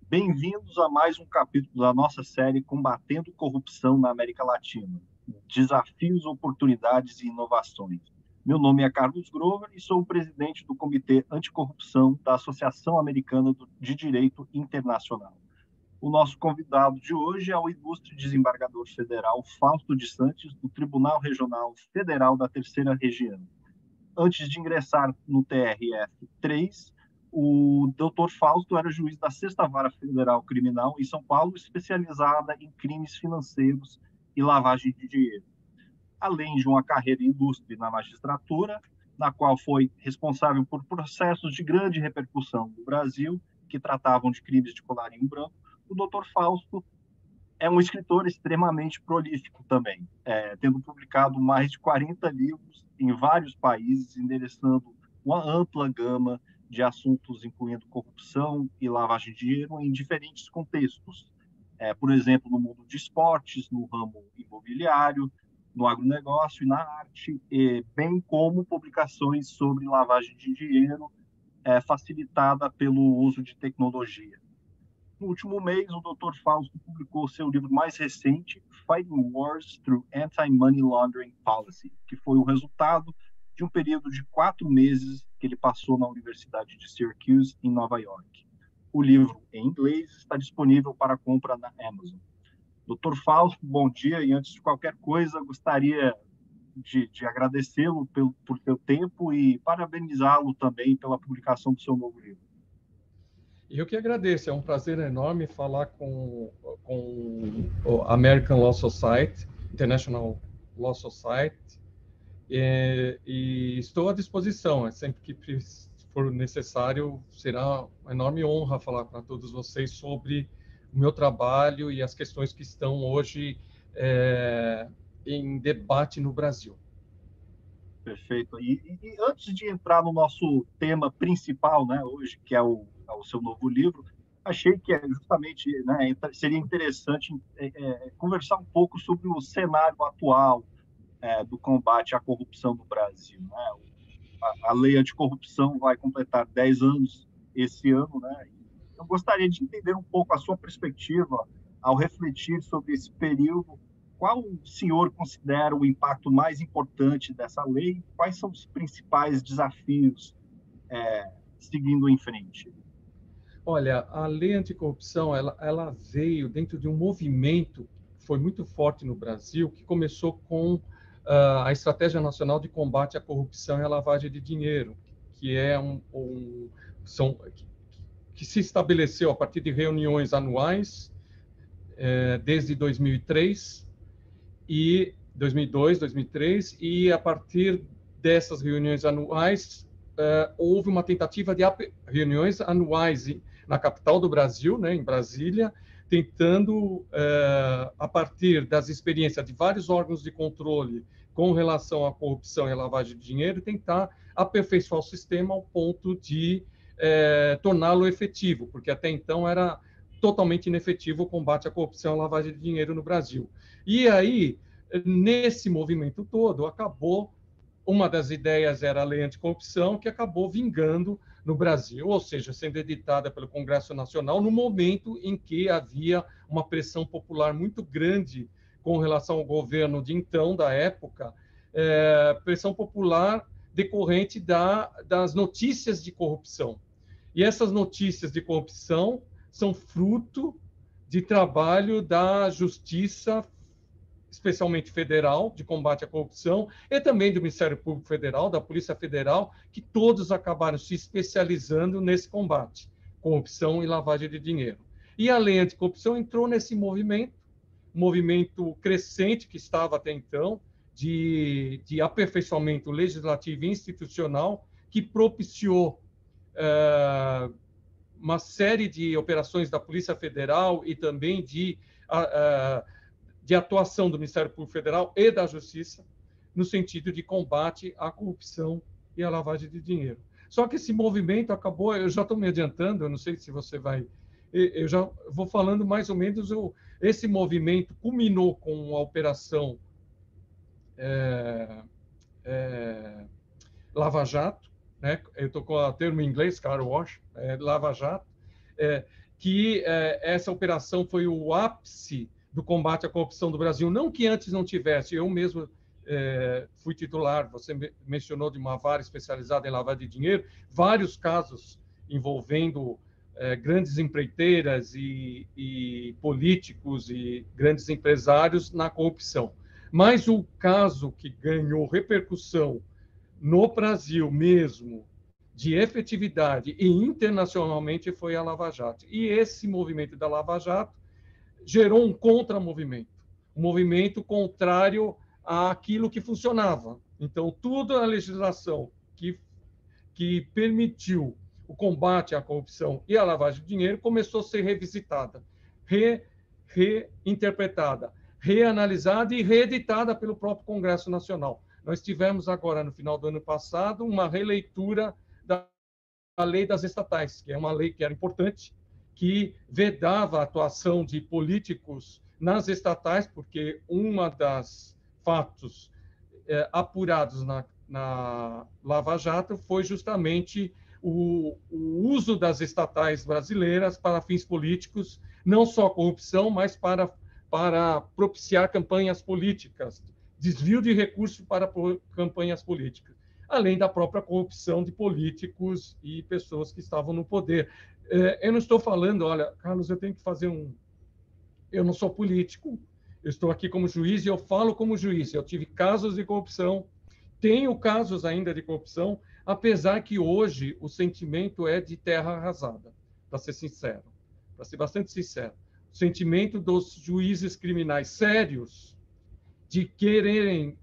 Bem-vindos a mais um capítulo da nossa série Combatendo Corrupção na América Latina. Desafios, oportunidades e inovações. Meu nome é Carlos Grover e sou o presidente do Comitê Anticorrupção da Associação Americana de Direito Internacional. O nosso convidado de hoje é o ilustre desembargador federal Fausto de Santos, do Tribunal Regional Federal da Terceira Região. Antes de ingressar no TRF-3, o Dr. Fausto era juiz da Sexta Vara Federal Criminal em São Paulo, especializada em crimes financeiros e lavagem de dinheiro, além de uma carreira ilustre na magistratura, na qual foi responsável por processos de grande repercussão no Brasil, que tratavam de crimes de colarinho branco. O Dr. Fausto é um escritor extremamente prolífico também, tendo publicado mais de 40 livros em vários países, endereçando uma ampla gama de assuntos, incluindo corrupção e lavagem de dinheiro em diferentes contextos. Por exemplo, no mundo de esportes, no ramo imobiliário, no agronegócio e na arte, bem como publicações sobre lavagem de dinheiro facilitada pelo uso de tecnologia. No último mês, o Dr. Fausto publicou seu livro mais recente, Fighting Wars Through Anti-Money Laundering Policy, que foi o resultado de um período de 4 meses que ele passou na Universidade de Syracuse, em Nova York. O livro, em inglês, está disponível para compra na Amazon. Dr. Fausto, bom dia, e antes de qualquer coisa, gostaria de agradecê-lo por seu tempo e parabenizá-lo também pela publicação do seu novo livro. Eu que agradeço, é um prazer enorme falar com o American Law Society, International Law Society, e estou à disposição, sempre que for necessário, será uma enorme honra falar para todos vocês sobre o meu trabalho e as questões que estão hoje em debate no Brasil. Perfeito. E antes de entrar no nosso tema principal, né, hoje, que é o seu novo livro, achei que justamente, né, seria interessante conversar um pouco sobre o cenário atual do combate à corrupção no Brasil. Né? A lei anticorrupção vai completar 10 anos esse ano, né? Eu gostaria de entender um pouco a sua perspectiva ao refletir sobre esse período. Qual o senhor considera o impacto mais importante dessa lei? Quais são os principais desafios seguindo em frente? Olha, a lei anticorrupção, ela veio dentro de um movimento que foi muito forte no Brasil, que começou com a Estratégia Nacional de Combate à Corrupção e à Lavagem de Dinheiro, que é que se estabeleceu a partir de reuniões anuais desde 2003 e 2002, 2003, e a partir dessas reuniões anuais houve uma tentativa de reuniões anuais na capital do Brasil, né, em Brasília, tentando, a partir das experiências de vários órgãos de controle com relação à corrupção e à lavagem de dinheiro, tentar aperfeiçoar o sistema ao ponto de torná-lo efetivo, porque até então era totalmente inefetivo o combate à corrupção e à lavagem de dinheiro no Brasil. E aí, nesse movimento todo, acabou, uma das ideias era a lei anticorrupção, que acabou vingando no Brasil, ou seja, sendo editada pelo Congresso Nacional, no momento em que havia uma pressão popular muito grande com relação ao governo de então, da época, pressão popular decorrente das notícias de corrupção. E essas notícias de corrupção são fruto de trabalho da Justiça, especialmente federal, de combate à corrupção, e também do Ministério Público Federal, da Polícia Federal, que todos acabaram se especializando nesse combate, corrupção e lavagem de dinheiro. E a lei anticorrupção entrou nesse movimento crescente que estava até então, de aperfeiçoamento legislativo e institucional, que propiciou uma série de operações da Polícia Federal e também de atuação do Ministério Público Federal e da Justiça no sentido de combate à corrupção e à lavagem de dinheiro. Só que esse movimento acabou, eu já estou me adiantando, eu não sei se você vai... Eu já vou falando mais ou menos, esse movimento culminou com a operação Lava Jato, né? Eu estou com o termo em inglês, car wash, Lava Jato, que essa operação foi o ápice do combate à corrupção do Brasil. Não que antes não tivesse, eu mesmo fui titular, você mencionou de uma vara especializada em lavagem de dinheiro, vários casos envolvendo grandes empreiteiras e políticos e grandes empresários na corrupção. Mas o caso que ganhou repercussão no Brasil mesmo, de efetividade e internacionalmente, foi a Lava Jato. E esse movimento da Lava Jato gerou um contramovimento, um movimento contrário àquilo que funcionava. Então, toda a legislação que permitiu o combate à corrupção e à lavagem de dinheiro começou a ser revisitada, reinterpretada, reanalisada e reeditada pelo próprio Congresso Nacional. Nós tivemos agora, no final do ano passado, uma releitura da Lei das Estatais, que é uma lei que era importante, que vedava a atuação de políticos nas estatais, porque uma das fatos apurados na Lava Jato foi justamente o uso das estatais brasileiras para fins políticos, não só corrupção, mas para propiciar campanhas políticas, desvio de recursos para campanhas políticas, além da própria corrupção de políticos e pessoas que estavam no poder. Eu não estou falando, olha, Carlos, eu tenho que fazer eu não sou político, eu estou aqui como juiz e eu falo como juiz. Eu tive casos de corrupção, tenho casos ainda de corrupção, apesar que hoje o sentimento é de terra arrasada, para ser sincero, para ser bastante sincero. O sentimento dos juízes criminais sérios de quererem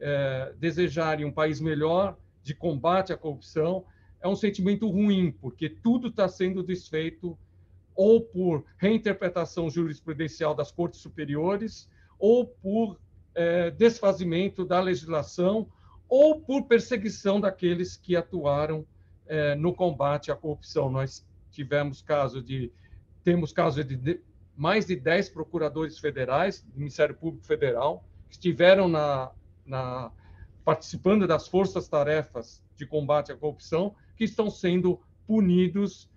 desejarem um país melhor, de combate à corrupção, é um sentimento ruim, porque tudo está sendo desfeito ou por reinterpretação jurisprudencial das cortes superiores, ou por desfazimento da legislação, ou por perseguição daqueles que atuaram no combate à corrupção. Nós temos caso de mais de 10 procuradores federais do Ministério Público Federal que estiveram participando das forças-tarefas de combate à corrupção, que estão sendo punidos.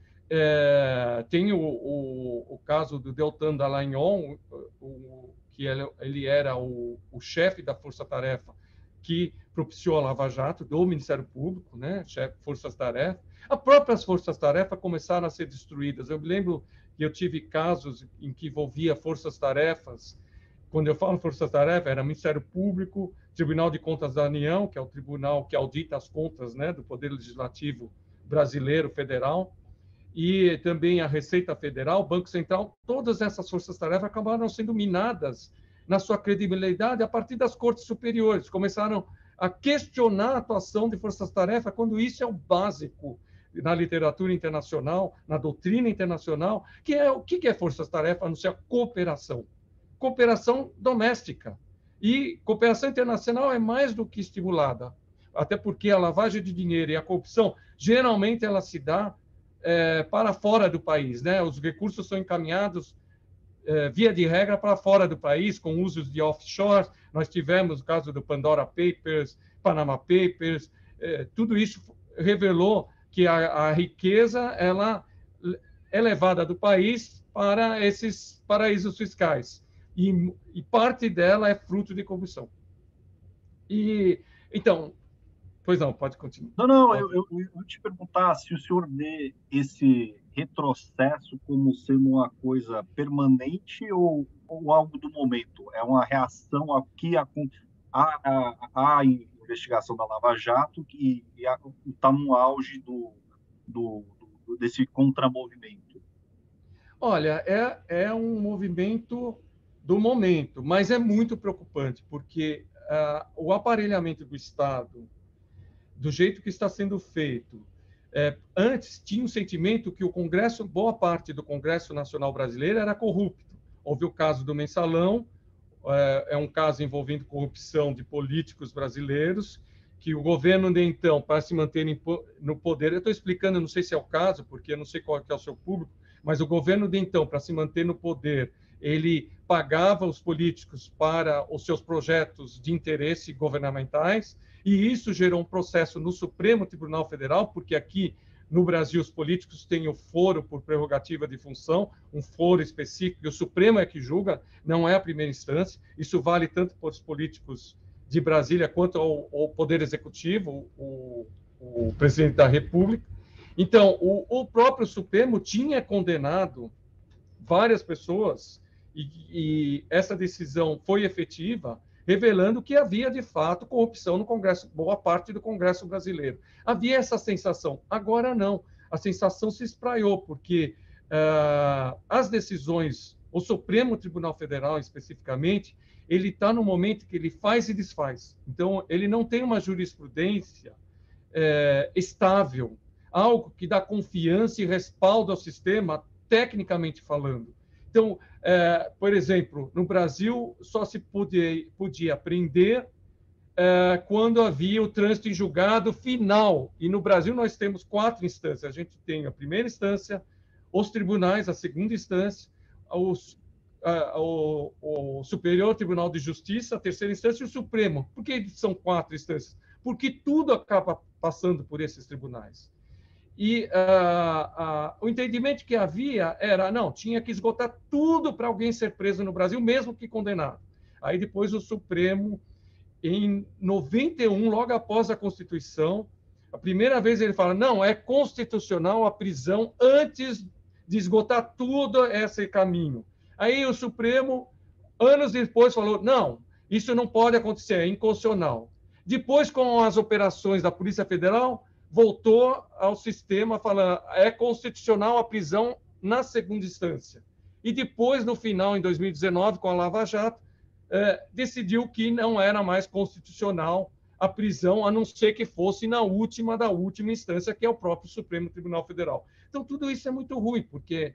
Tem o caso do Deltan Dallagnol, que ele era o chefe da força-tarefa que propiciou a Lava Jato do Ministério Público, né? Chefe de forças-tarefa. As próprias forças-tarefa começaram a ser destruídas. Eu me lembro que eu tive casos em que envolvia forças-tarefas. Quando eu falo forças-tarefa, era Ministério Público, Tribunal de Contas da União, que é o tribunal que audita as contas, né, do Poder Legislativo brasileiro, federal, e também a Receita Federal, Banco Central. Todas essas forças-tarefa acabaram sendo minadas na sua credibilidade a partir das cortes superiores. Começaram a questionar a atuação de forças-tarefa, quando isso é o básico na literatura internacional, na doutrina internacional, que é o que é forças-tarefa, a não ser a cooperação. Cooperação doméstica. E cooperação internacional é mais do que estimulada, até porque a lavagem de dinheiro e a corrupção, geralmente, ela se dá para fora do país, né? Os recursos são encaminhados, via de regra, para fora do país, com usos de offshore. Nós tivemos o caso do Pandora Papers, Panama Papers, tudo isso revelou que a riqueza ela é levada do país para esses paraísos fiscais. E parte dela é fruto de corrupção. Então, pois não, pode continuar. Não, eu te perguntar se o senhor vê esse retrocesso como sendo uma coisa permanente ou algo do momento. É uma reação à investigação da Lava Jato que está no auge desse contramovimento. Olha, é um movimento do momento, mas é muito preocupante, porque o aparelhamento do Estado, do jeito que está sendo feito, antes tinha um sentimento que o Congresso, boa parte do Congresso Nacional Brasileiro era corrupto. Houve o caso do Mensalão, é um caso envolvendo corrupção de políticos brasileiros, que o governo de então, para se manter no poder, eu estou explicando, não sei se é o caso, porque eu não sei qual é o seu público, mas o governo de então, para se manter no poder, ele pagava os políticos para os seus projetos de interesse governamentais, e isso gerou um processo no Supremo Tribunal Federal, porque aqui no Brasil os políticos têm o foro por prerrogativa de função, um foro específico, e o Supremo é que julga, não é a primeira instância. Isso vale tanto para os políticos de Brasília quanto ao Poder Executivo, o presidente da República. Então, o próprio Supremo tinha condenado várias pessoas e essa decisão foi efetiva, revelando que havia, de fato, corrupção no Congresso, boa parte do Congresso brasileiro. Havia essa sensação. Agora, não. A sensação se espraiou, porque as decisões, o Supremo Tribunal Federal, especificamente, ele está no momento que ele faz e desfaz. Então, ele não tem uma jurisprudência estável, algo que dá confiança e respaldo ao sistema, tecnicamente falando. Então, por exemplo, no Brasil só se podia prender quando havia o trânsito em julgado final. E no Brasil nós temos 4 instâncias. A gente tem a primeira instância, os tribunais, a segunda instância, o Superior Tribunal de Justiça, a terceira instância e o Supremo. Por que são 4 instâncias? Porque tudo acaba passando por esses tribunais. E o entendimento que havia era, não, tinha que esgotar tudo para alguém ser preso no Brasil, mesmo que condenado. Aí depois o Supremo, em 91, logo após a Constituição, a primeira vez ele fala, não, é constitucional a prisão antes de esgotar tudo esse caminho. Aí o Supremo, anos depois, falou, não, isso não pode acontecer, é inconstitucional. Depois, com as operações da Polícia Federal, voltou ao sistema falando é constitucional a prisão na segunda instância. E depois, no final, em 2019, com a Lava Jato, decidiu que não era mais constitucional a prisão, a não ser que fosse na última da última instância, que é o próprio Supremo Tribunal Federal. Então, tudo isso é muito ruim, porque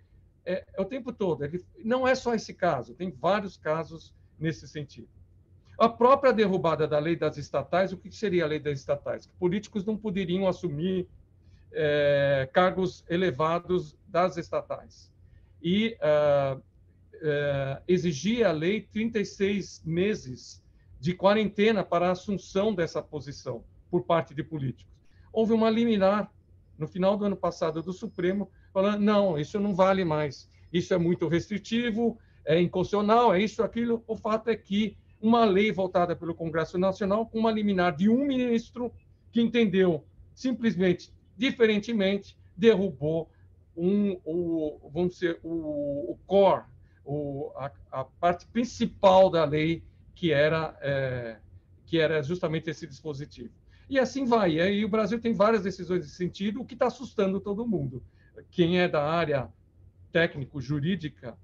o tempo todo, não é só esse caso, tem vários casos nesse sentido. A própria derrubada da lei das estatais, o que seria a lei das estatais? Que políticos não poderiam assumir cargos elevados das estatais. E exigia a lei 36 meses de quarentena para a assunção dessa posição por parte de políticos. Houve uma liminar no final do ano passado do Supremo falando, não, isso não vale mais, isso é muito restritivo, é inconstitucional, é isso, aquilo. O fato é que uma lei votada pelo Congresso Nacional com uma liminar de um ministro que entendeu simplesmente, diferentemente, derrubou vamos dizer, o core, a parte principal da lei, que era justamente esse dispositivo. E assim vai. E aí o Brasil tem várias decisões nesse sentido, o que está assustando todo mundo. Quem é da área técnico-jurídica,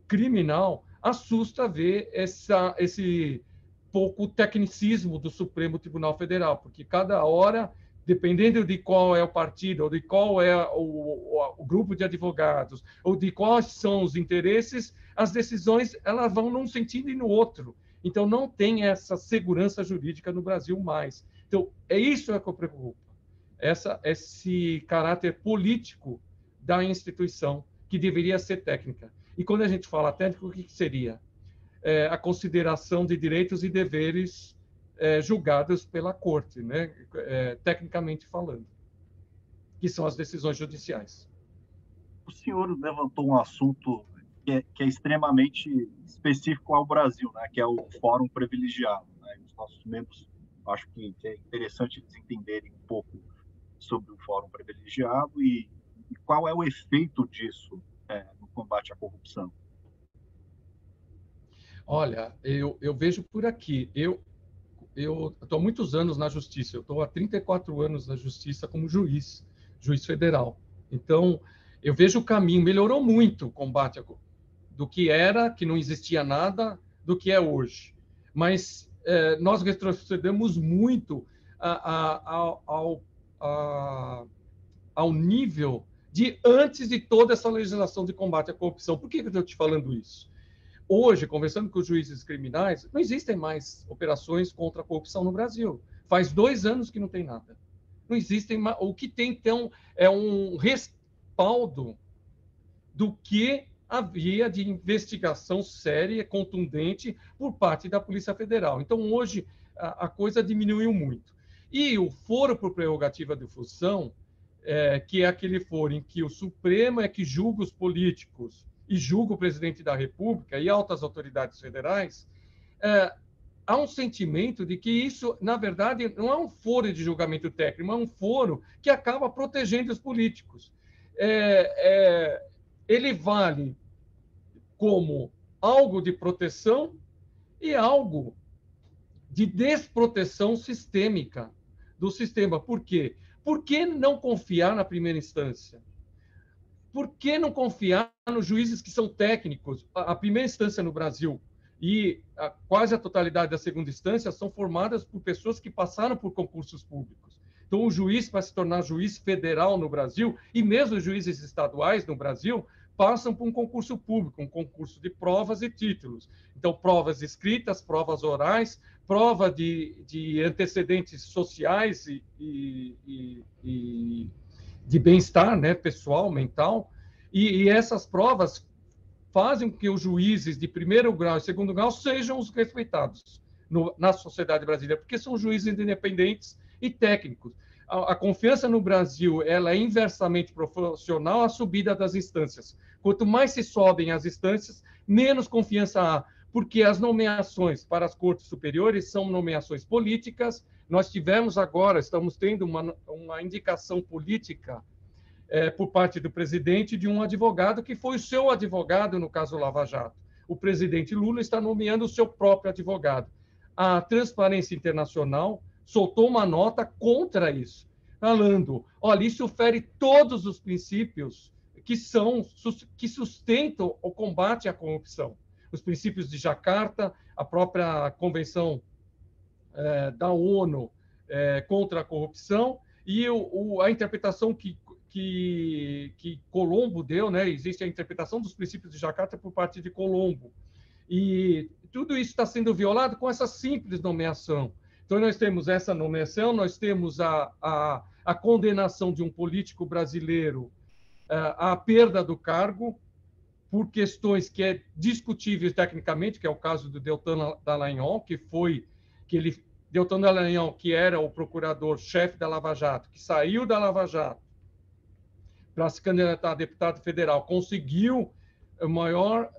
criminal, assusta ver esse pouco tecnicismo do Supremo Tribunal Federal, porque cada hora, dependendo de qual é o partido, ou de qual é o grupo de advogados, ou de quais são os interesses, as decisões elas vão num sentido e no outro. Então, não tem essa segurança jurídica no Brasil mais. Então, é isso que eu preocupo. Esse caráter político da instituição, que deveria ser técnica. E quando a gente fala técnico, o que seria? A consideração de direitos e deveres julgados pela corte, né? Tecnicamente falando, que são as decisões judiciais. O senhor levantou um assunto que é extremamente específico ao Brasil, né? Que é o Fórum Privilegiado. Né? Os nossos membros, acho que é interessante eles entenderem um pouco sobre o Fórum Privilegiado e qual é o efeito disso no combate à corrupção. Olha, eu vejo por aqui. Eu estou há muitos anos na Justiça. Eu estou há 34 anos na Justiça como juiz federal. Então, eu vejo o caminho. Melhorou muito o combate do que era, que não existia nada, do que é hoje. Mas nós retrocedemos muito ao nível de antes de toda essa legislação de combate à corrupção. Por que eu estou te falando isso? Hoje, conversando com os juízes criminais, não existem mais operações contra a corrupção no Brasil. Faz 2 anos que não tem nada. Não existem mais. O que tem, então, é um respaldo do que havia de investigação séria, contundente, por parte da Polícia Federal. Então, hoje, a coisa diminuiu muito. E o foro por prerrogativa de função que é aquele foro em que o Supremo é que julga os políticos e julga o presidente da República e altas autoridades federais, há um sentimento de que isso, na verdade, não é um foro de julgamento técnico, é um foro que acaba protegendo os políticos. Ele vale como algo de proteção e algo de desproteção sistêmica do sistema. Por quê? Por que não confiar na primeira instância? Por que não confiar nos juízes que são técnicos? A primeira instância no Brasil e quase a totalidade da segunda instância são formadas por pessoas que passaram por concursos públicos. Então, o juiz, para se tornar juiz federal no Brasil, e mesmo os juízes estaduais no Brasil, passam por um concurso público, um concurso de provas e títulos. Então, provas escritas, provas orais, prova de antecedentes sociais e de bem-estar, né, pessoal, mental. E essas provas fazem com que os juízes de primeiro grau e segundo grau sejam os respeitados na sociedade brasileira, porque são juízes independentes e técnicos. A confiança no Brasil ela é inversamente proporcional à subida das instâncias. Quanto mais se sobem as instâncias, menos confiança há, porque as nomeações para as cortes superiores são nomeações políticas. Nós tivemos agora, estamos tendo uma indicação política por parte do presidente de um advogado que foi o seu advogado no caso Lava Jato. O presidente Lula está nomeando o seu próprio advogado. A Transparência Internacional soltou uma nota contra isso, falando, olha, isso fere todos os princípios que sustentam o combate à corrupção. Os princípios de Jacarta, a própria Convenção da ONU contra a corrupção e a interpretação que Colombo deu, né? Existe a interpretação dos princípios de Jacarta por parte de Colombo. E tudo isso está sendo violado com essa simples nomeação. Então, nós temos essa nomeação, nós temos a condenação de um político brasileiro à perda do cargo por questões que é discutíveis tecnicamente, que é o caso do Deltan Dallagnol, Deltan Dallagnol, que era o procurador-chefe da Lava Jato, que saiu da Lava Jato para se candidatar a deputado federal, conseguiu a maior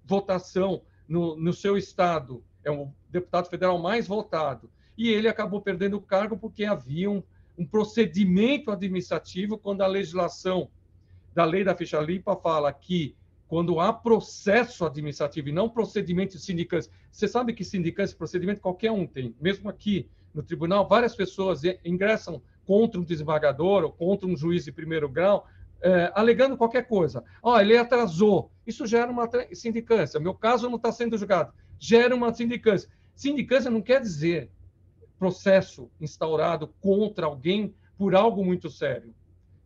votação no seu estado, é o deputado federal mais votado, e ele acabou perdendo o cargo porque havia um procedimento administrativo quando a legislação da lei da ficha limpa fala que quando há processo administrativo e não procedimento de sindicância. Você sabe que sindicância, procedimento qualquer um tem. Mesmo aqui no tribunal, várias pessoas ingressam contra um desembargador ou contra um juiz de primeiro grau, alegando qualquer coisa. Ele atrasou. Isso gera uma sindicância. Meu caso não está sendo julgado. Gera uma sindicância. Sindicância não quer dizer processo instaurado contra alguém por algo muito sério.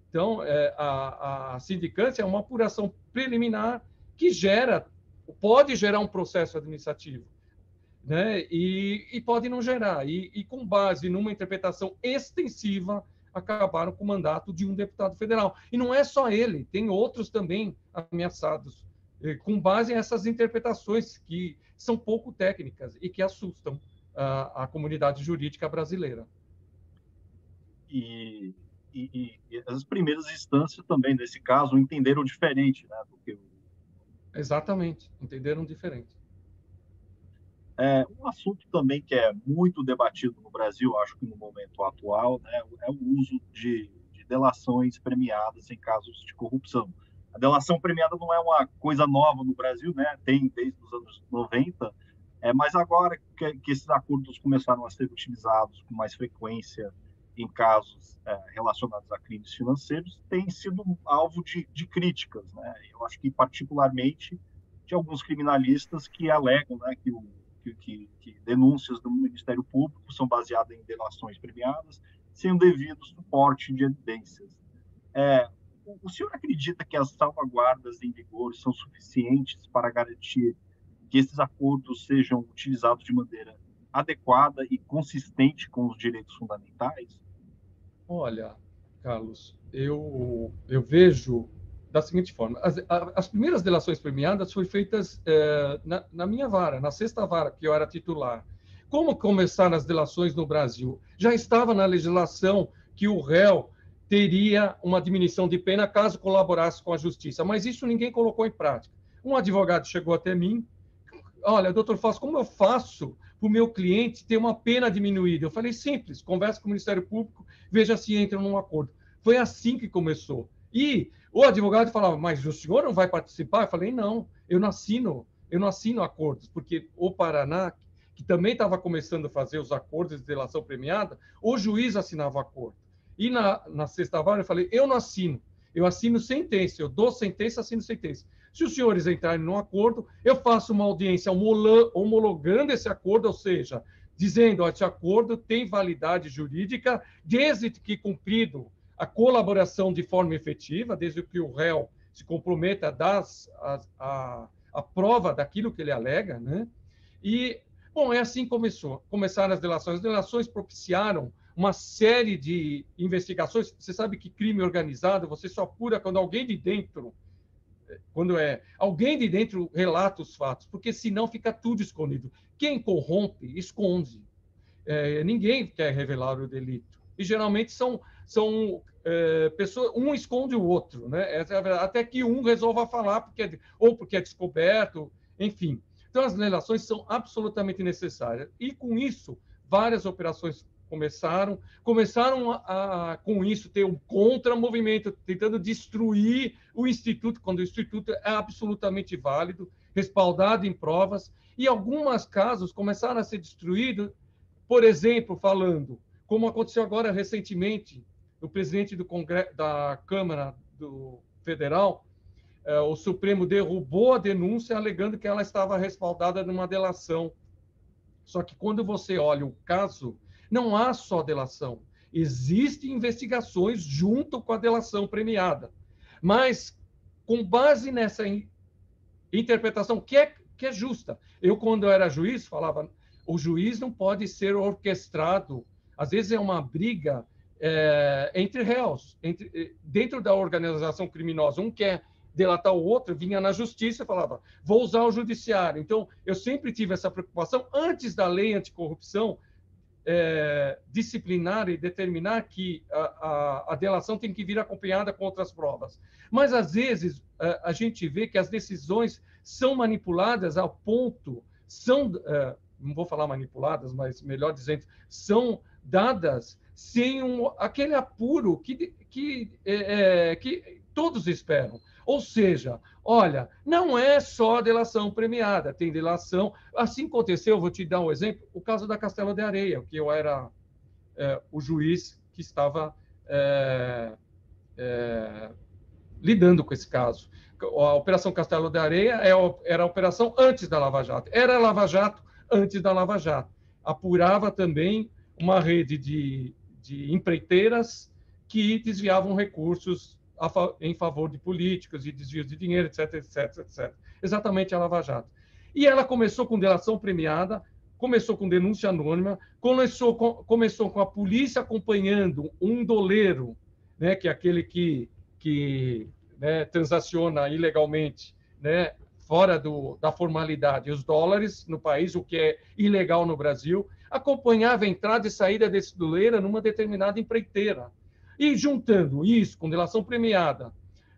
Então, a sindicância é uma apuração preliminar que pode gerar um processo administrativo, né? E pode não gerar. E com base numa interpretação extensiva, acabaram com o mandato de um deputado federal. E não é só ele, tem outros também ameaçados, com base nessas interpretações que são pouco técnicas e que assustam a comunidade jurídica brasileira. E as primeiras instâncias também, nesse caso, entenderam diferente, né, do que... Exatamente, entenderam diferente. Um assunto também que é muito debatido no Brasil, acho que no momento atual, né, é o uso de delações premiadas em casos de corrupção. A delação premiada não é uma coisa nova no Brasil, né, tem desde os anos 90, mas agora que esses acordos começaram a ser utilizados com mais frequência em casos relacionados a crimes financeiros, tem sido alvo de críticas, né? Eu acho que, particularmente, de alguns criminalistas que alegam, né, que denúncias do Ministério Público são baseadas em delações premiadas, sem o devido suporte de evidências. O senhor acredita que as salvaguardas em vigor são suficientes para garantir que esses acordos sejam utilizados de maneira adequada e consistente com os direitos fundamentais? Olha, Carlos, eu vejo da seguinte forma: as primeiras delações premiadas foram feitas na minha vara, na sexta vara, que eu era titular. Como começaram as delações no Brasil? Já estava na legislação que o réu teria uma diminuição de pena caso colaborasse com a justiça, mas isso ninguém colocou em prática. Um advogado chegou até mim, olha, doutor Fausto, como eu faço para o meu cliente ter uma pena diminuída? Eu falei, simples, converse com o Ministério Público, veja se entram num acordo. Foi assim que começou. E o advogado falava, mas o senhor não vai participar? Eu falei, não, eu não assino acordos, porque o Paraná, que também estava começando a fazer os acordos de delação premiada, o juiz assinava o acordo. E na sexta vara eu falei, eu não assino, eu assino sentença, eu dou sentença, assino sentença. Se os senhores entrarem num acordo, eu faço uma audiência homologando esse acordo, ou seja, dizendo, ó, esse acordo tem validade jurídica desde que cumprido a colaboração de forma efetiva, desde que o réu se comprometa a dar a prova daquilo que ele alega, né? E, bom, é assim que começaram as delações. As delações propiciaram uma série de investigações. Você sabe que crime organizado você só apura quando alguém de dentro relata os fatos, porque senão fica tudo escondido. Quem corrompe, esconde. Ninguém quer revelar o delito. E geralmente são pessoas, um esconde o outro, né? Até que um resolva falar, porque é descoberto, enfim. Então, as delações são absolutamente necessárias. E, com isso, várias operações começaram com isso, ter um contramovimento, tentando destruir o Instituto, quando o Instituto é absolutamente válido, respaldado em provas, e alguns casos começaram a ser destruídos, por exemplo, falando, como aconteceu agora recentemente, o presidente da Câmara Federal, o Supremo derrubou a denúncia, alegando que ela estava respaldada numa delação. Só que quando você olha o caso, não há só delação. Existem investigações junto com a delação premiada. Mas, com base nessa interpretação que é justa, quando eu era juiz, falava, o juiz não pode ser orquestrado. Às vezes é uma briga entre réus, dentro da organização criminosa. Um quer delatar o outro, vinha na justiça e falava, vou usar o judiciário. Então, eu sempre tive essa preocupação, antes da lei anticorrupção, disciplinar e determinar que a delação tem que vir acompanhada com outras provas. Mas, às vezes, a gente vê que as decisões são manipuladas ao ponto, não vou falar manipuladas, mas, melhor dizendo, são dadas sem aquele apuro que todos esperam. Ou seja, olha, não é só delação premiada, tem delação. Assim aconteceu, vou te dar um exemplo, o caso da Castelo de Areia, que eu era o juiz que estava lidando com esse caso. A Operação Castelo de Areia era a operação antes da Lava Jato. Era a Lava Jato antes da Lava Jato. Apurava também uma rede de empreiteiras que desviavam recursos em favor de políticos e desvios de dinheiro, etc, etc, etc. Exatamente a Lava Jato. E ela começou com delação premiada, começou com denúncia anônima, começou com a polícia acompanhando um doleiro, né, que é aquele que transaciona ilegalmente, né, fora da formalidade, os dólares no país, o que é ilegal no Brasil, acompanhava a entrada e saída desse doleiro numa determinada empreiteira. E juntando isso com delação premiada,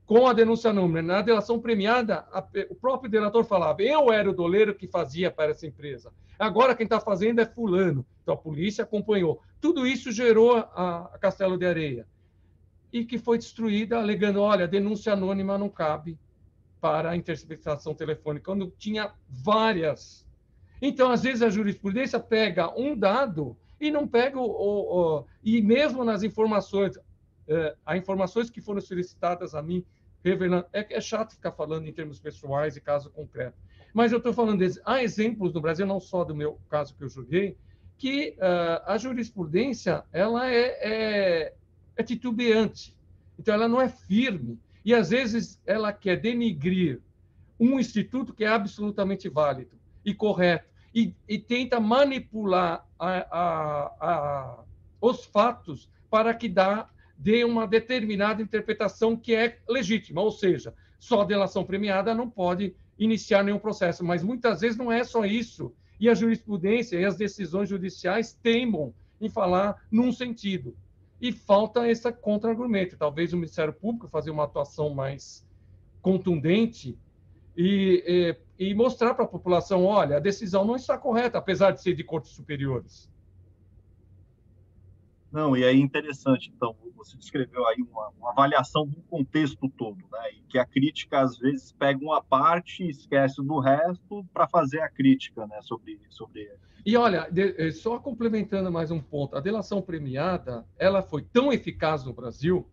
com a denúncia anônima, na delação premiada, o próprio delator falava, eu era o doleiro que fazia para essa empresa. Agora quem está fazendo é fulano. Então a polícia acompanhou. Tudo isso gerou a Castelo de Areia. E que foi destruída, alegando, olha, denúncia anônima não cabe para a interceptação telefônica, quando tinha várias. Então, às vezes, a jurisprudência pega um dado e não pega e mesmo nas informações, as informações que foram solicitadas a mim, revelando, é chato ficar falando em termos pessoais e caso concreto, mas eu estou falando há exemplos no Brasil, não só do meu caso que eu julguei, que a jurisprudência ela é titubeante, então ela não é firme, e às vezes ela quer denigrir um instituto que é absolutamente válido e correto, e tenta manipular os fatos para que dê uma determinada interpretação que é legítima, ou seja, só a delação premiada não pode iniciar nenhum processo, mas muitas vezes não é só isso, e a jurisprudência e as decisões judiciais teimam em falar num sentido. e falta esse contra-argumento. Talvez o Ministério Público fazer uma atuação mais contundente e mostrar para a população, olha, a decisão não está correta, apesar de ser de cortes superiores. Não, e aí interessante, então, você descreveu aí uma avaliação do contexto todo, né? E que a crítica, às vezes, pega uma parte e esquece do resto para fazer a crítica, né? Sobre... E, olha, só complementando mais um ponto, a delação premiada, ela foi tão eficaz no Brasil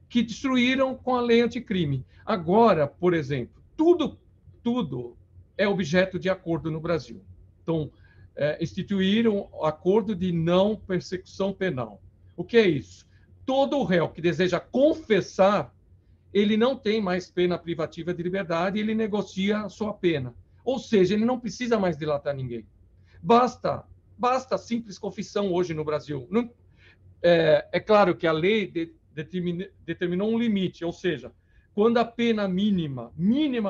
que destruíram com a lei anticrime. Agora, por exemplo, tudo é objeto de acordo no Brasil. Então, instituíram o acordo de não persecução penal. O que é isso? Todo réu que deseja confessar, ele não tem mais pena privativa de liberdade, ele negocia a sua pena. Ou seja, ele não precisa mais delatar ninguém. Basta a simples confissão hoje no Brasil. Não, é claro que a lei determinou um limite, ou seja, quando a pena mínima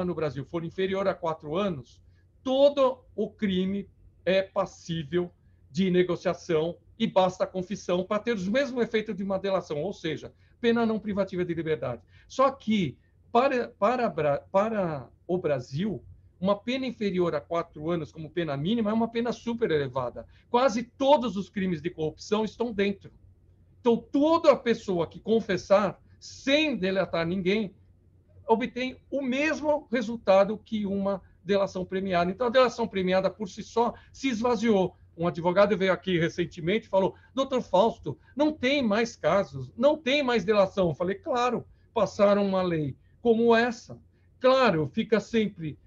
no Brasil for inferior a 4 anos, todo o crime é passível de negociação e basta a confissão para ter os mesmos efeitos de uma delação, ou seja, pena não privativa de liberdade. Só que, para o Brasil, uma pena inferior a 4 anos como pena mínima é uma pena super elevada. Quase todos os crimes de corrupção estão dentro. Então, toda pessoa que confessar sem delatar ninguém obtém o mesmo resultado que uma delação premiada. Então, a delação premiada, por si só, se esvaziou. Um advogado veio aqui recentemente e falou, doutor Fausto, não tem mais casos, não tem mais delação. Eu falei, claro, passaram uma lei como essa. Claro, fica sempre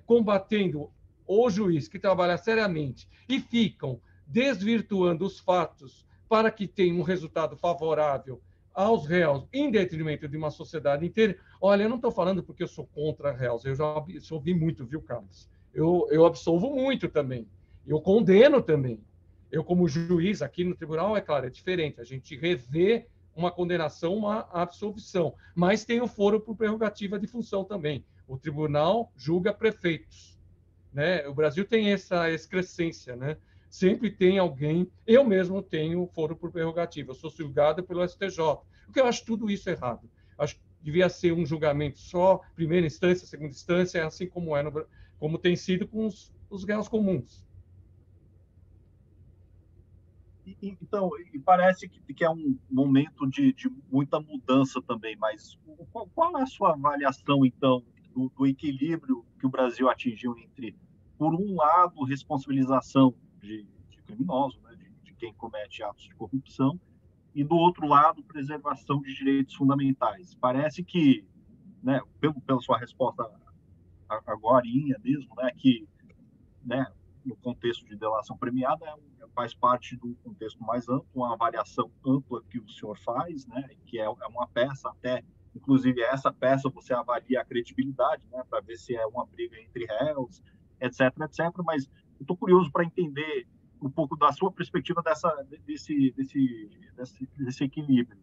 combatendo o juiz que trabalha seriamente e ficam desvirtuando os fatos para que tenha um resultado favorável aos réus, em detrimento de uma sociedade inteira. Olha, eu não estou falando porque eu sou contra réus, eu já ouvi muito, viu, Carlos? Eu absolvo muito também, eu condeno também. Eu, como juiz, aqui no tribunal, é claro, é diferente, a gente revê uma condenação, uma absolvição, mas tem o foro por prerrogativa de função também. O tribunal julga prefeitos, né? O Brasil tem essa excrescência, né? Sempre tem alguém, eu mesmo tenho foro por prerrogativa, eu sou julgado pelo STJ, porque eu acho tudo isso errado. Acho que devia ser um julgamento só, primeira instância, segunda instância, assim como como tem sido com os réus comuns. Então, e parece que é um momento de muita mudança também, mas qual é a sua avaliação, então, do equilíbrio que o Brasil atingiu entre, por um lado, responsabilização de criminosos, né, de quem comete atos de corrupção, e, do outro lado, preservação de direitos fundamentais? Parece que, né, pela sua resposta agorinha mesmo, né, que, né, no contexto de delação premiada, faz parte do contexto mais amplo, uma avaliação ampla que o senhor faz, né, que é uma peça até, inclusive essa peça você avalia a credibilidade, né, para ver se é uma briga entre réus, etc, etc, mas eu estou curioso para entender um pouco da sua perspectiva desse equilíbrio.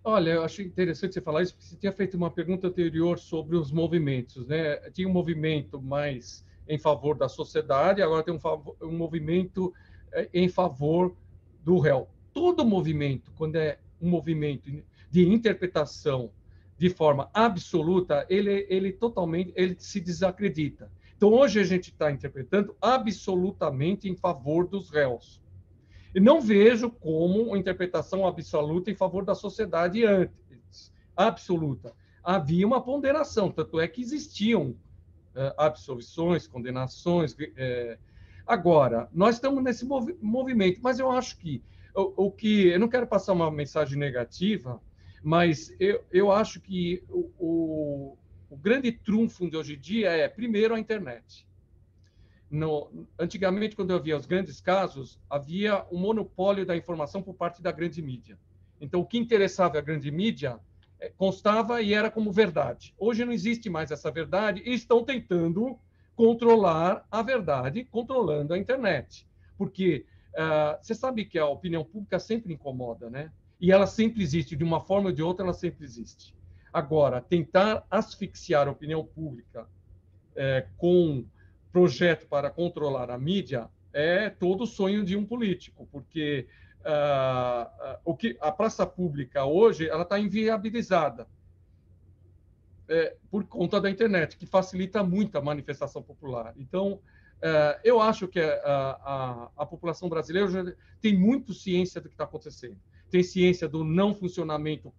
Olha, eu achei interessante você falar isso, porque você tinha feito uma pergunta anterior sobre os movimentos, né? Tinha um movimento mais em favor da sociedade, agora tem um movimento em favor do réu. Todo movimento, quando é um movimento de interpretação de forma absoluta, ele totalmente ele se desacredita. Então, hoje a gente está interpretando absolutamente em favor dos réus. E não vejo como uma interpretação absoluta em favor da sociedade antes. Absoluta. Havia uma ponderação, tanto é que existiam absolvições, condenações. Agora, nós estamos nesse movimento, mas eu acho que o que eu não quero passar uma mensagem negativa, mas eu acho que o grande trunfo de hoje em dia é, primeiro, a internet. Antigamente, quando eu via os grandes casos, havia um monopólio da informação por parte da grande mídia. Então, o que interessava a grande mídia constava e era como verdade. Hoje não existe mais essa verdade e estão tentando controlar a verdade, controlando a internet. Porque você sabe que a opinião pública sempre incomoda, né? E ela sempre existe, de uma forma ou de outra, ela sempre existe. Agora, tentar asfixiar a opinião pública com projeto para controlar a mídia é todo o sonho de um político, porque a praça pública hoje ela está inviabilizada por conta da internet, que facilita muito a manifestação popular. Então, eu acho que a população brasileira já tem muito ciência do que está acontecendo. Tem ciência do não funcionamento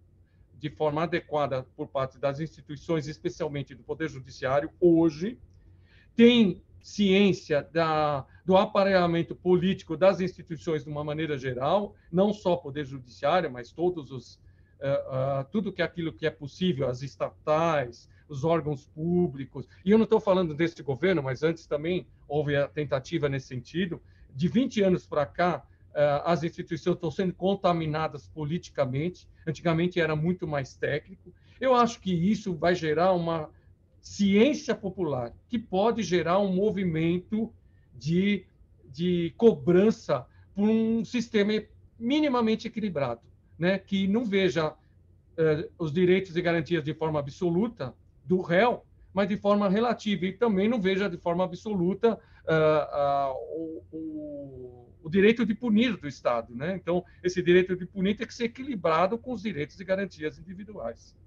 de forma adequada por parte das instituições, especialmente do Poder Judiciário, hoje. Tem ciência do aparelhamento político das instituições de uma maneira geral, não só o Poder Judiciário, mas tudo aquilo que é possível, as estatais, os órgãos públicos. E eu não estou falando desse governo, mas antes também houve a tentativa nesse sentido. De 20 anos para cá, as instituições estão sendo contaminadas politicamente. Antigamente era muito mais técnico. Eu acho que isso vai gerar uma ciência popular, que pode gerar um movimento de cobrança por um sistema minimamente equilibrado, né? Que não veja os direitos e garantias de forma absoluta do réu, mas de forma relativa, e também não veja de forma absoluta o direito de punir do Estado, né? Então, esse direito de punir tem que ser equilibrado com os direitos e garantias individuais.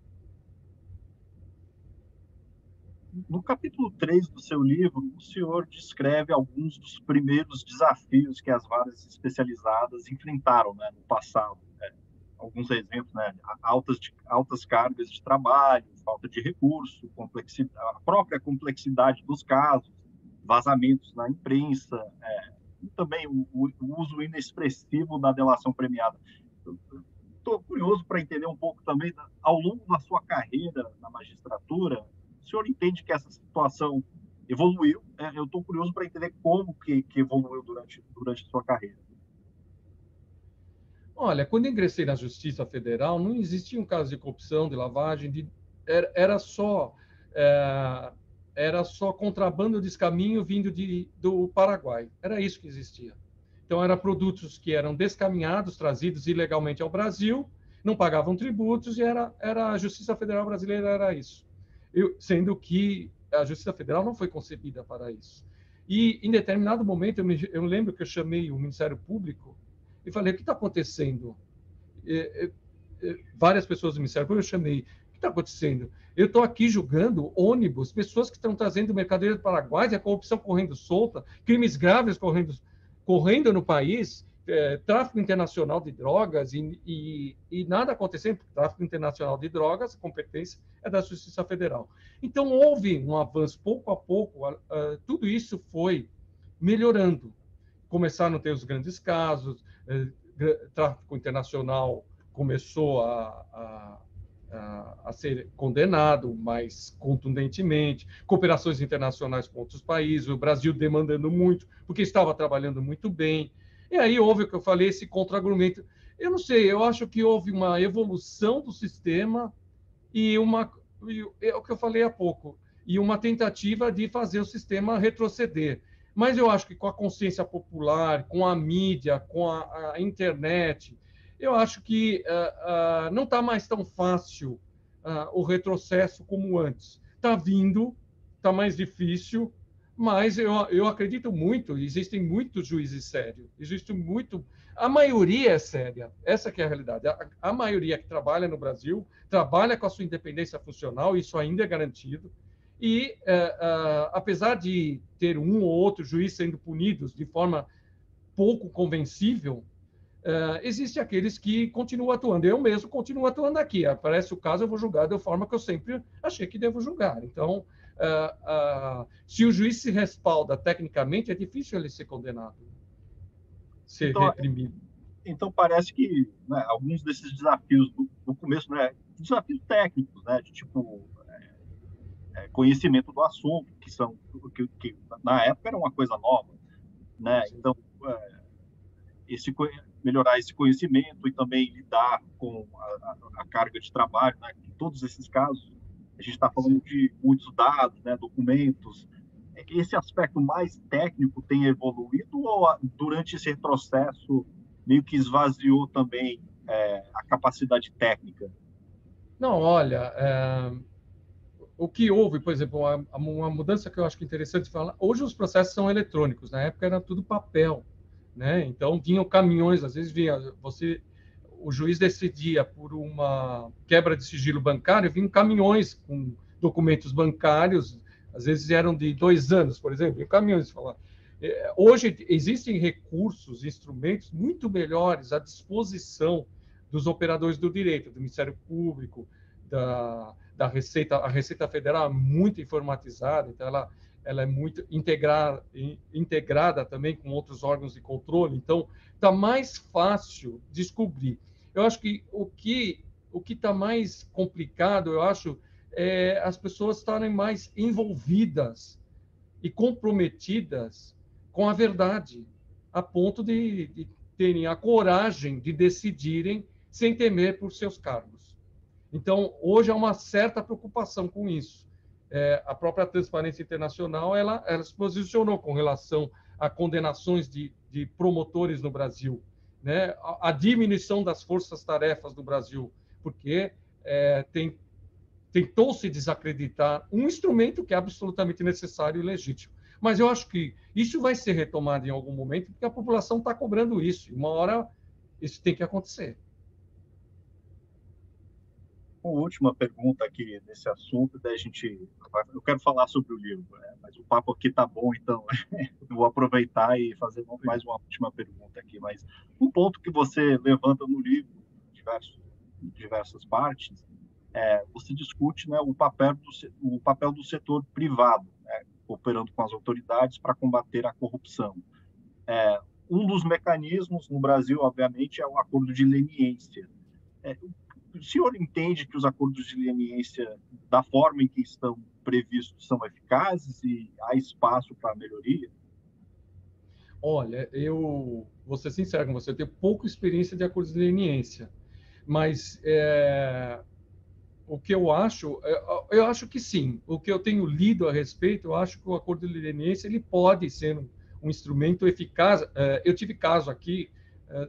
No capítulo 3 do seu livro, o senhor descreve alguns dos primeiros desafios que as varas especializadas enfrentaram, né, no passado. Alguns exemplos, né, altas cargas de trabalho, falta de recurso, a própria complexidade dos casos, vazamentos na imprensa, e também o uso inexpressivo da delação premiada. Estou curioso para entender um pouco também, ao longo da sua carreira na magistratura, o senhor entende que essa situação evoluiu? Eu estou curioso para entender como que evoluiu durante a sua carreira. Olha, quando ingressei na Justiça Federal, não existia um caso de corrupção, de lavagem, era só contrabando de descaminho vindo do Paraguai. Era isso que existia. Então, eram produtos que eram descaminhados, trazidos ilegalmente ao Brasil, não pagavam tributos, e a Justiça Federal brasileira era isso. Sendo que a Justiça Federal não foi concebida para isso. E, em determinado momento, eu lembro que eu chamei o Ministério Público e falei, o que está acontecendo? Várias pessoas do Ministério Público eu chamei, o que está acontecendo? Eu estou aqui julgando ônibus, pessoas que estão trazendo mercadoria do Paraguai, e a corrupção correndo solta, crimes graves correndo no país, tráfico internacional de drogas e nada acontecendo, porque tráfico internacional de drogas, a competência é da Justiça Federal. Então, houve um avanço, pouco a pouco, tudo isso foi melhorando. Começaram a ter os grandes casos, tráfico internacional começou a ser condenado mais contundentemente, cooperações internacionais com outros países, o Brasil demandando muito, porque estava trabalhando muito bem. E aí houve o que eu falei, esse contra-argumento. Eu não sei, eu acho que houve uma evolução do sistema e é o que eu falei há pouco, e uma tentativa de fazer o sistema retroceder. Mas eu acho que com a consciência popular, com a mídia, com a internet, eu acho que não está mais tão fácil o retrocesso como antes. Está vindo, está mais difícil, mas eu acredito muito, existem muitos juízes sérios, a maioria é séria, essa que é a realidade. A maioria que trabalha no Brasil trabalha com a sua independência funcional, isso ainda é garantido, e apesar de ter um ou outro juiz sendo punidos de forma pouco convencível, existem aqueles que continuam atuando. Eu mesmo continuo atuando aqui. Aparece o caso, eu vou julgar da forma que eu sempre achei que devo julgar. Então, se o juiz se respalda tecnicamente, é difícil ele ser condenado, ser reprimido. Então, parece que, né, alguns desses desafios do começo, né, desafios técnicos, né, de tipo conhecimento do assunto, que na época era uma coisa nova, né? Então, melhorar esse conhecimento e também lidar com a carga de trabalho, né? Em todos esses casos, a gente está falando de muitos dados, né? Documentos. Esse aspecto mais técnico tem evoluído ou durante esse retrocesso meio que esvaziou também a capacidade técnica? Não, olha, o que houve, por exemplo, uma mudança que eu acho que é interessante falar, hoje os processos são eletrônicos, na época era tudo papel. né? Então, vinham caminhões, às vezes o juiz decidia por uma quebra de sigilo bancário, vinham caminhões com documentos bancários, às vezes eram de 2 anos, por exemplo, vinham caminhões falar. Hoje existem recursos, instrumentos muito melhores à disposição dos operadores do direito, do Ministério Público, da Receita. A Receita Federal é muito informatizada, então ela é muito integrada também com outros órgãos de controle, então está mais fácil descobrir. Eu acho que o que está mais complicado, eu acho, é as pessoas estarem mais envolvidas e comprometidas com a verdade, a ponto de terem a coragem de decidirem sem temer por seus cargos. Então, hoje há uma certa preocupação com isso. A própria Transparência Internacional ela se posicionou com relação a condenações de promotores no Brasil, né? A diminuição das forças-tarefas do Brasil, porque tentou-se desacreditar um instrumento que é absolutamente necessário e legítimo. Mas eu acho que isso vai ser retomado em algum momento, porque a população está cobrando isso. E uma hora isso tem que acontecer. Uma última pergunta aqui nesse assunto, eu quero falar sobre o livro, né? Mas o papo aqui tá bom, então eu vou aproveitar e fazer mais uma última pergunta aqui. Mas um ponto que você levanta no livro, diversas partes, você discute, né, o papel do setor privado, né, cooperando com as autoridades para combater a corrupção. Um dos mecanismos no Brasil, obviamente, é o acordo de leniência. O senhor entende que os acordos de leniência, da forma em que estão previstos, são eficazes e há espaço para melhoria? Olha, eu vou ser sincero com você, eu tenho pouca experiência de acordos de leniência, mas o que eu acho que sim. O que eu tenho lido a respeito, eu acho que o acordo de leniência ele pode ser um instrumento eficaz. Eu tive caso aqui,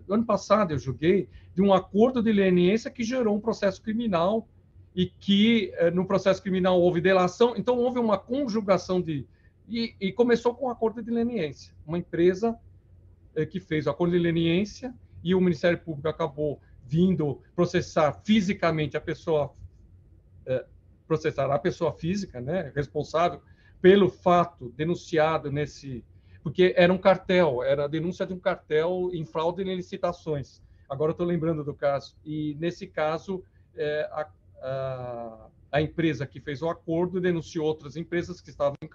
no ano passado eu julguei, de um acordo de leniência que gerou um processo criminal e que no processo criminal houve delação, então houve uma conjugação e começou com um acordo de leniência. Uma empresa que fez o acordo de leniência e o Ministério Público acabou vindo processar fisicamente a pessoa física, né, responsável pelo fato denunciado porque era um cartel, era a denúncia de um cartel em fraude em licitações. Agora eu estou lembrando do caso. E nesse caso, a empresa que fez o acordo denunciou outras empresas que estavam em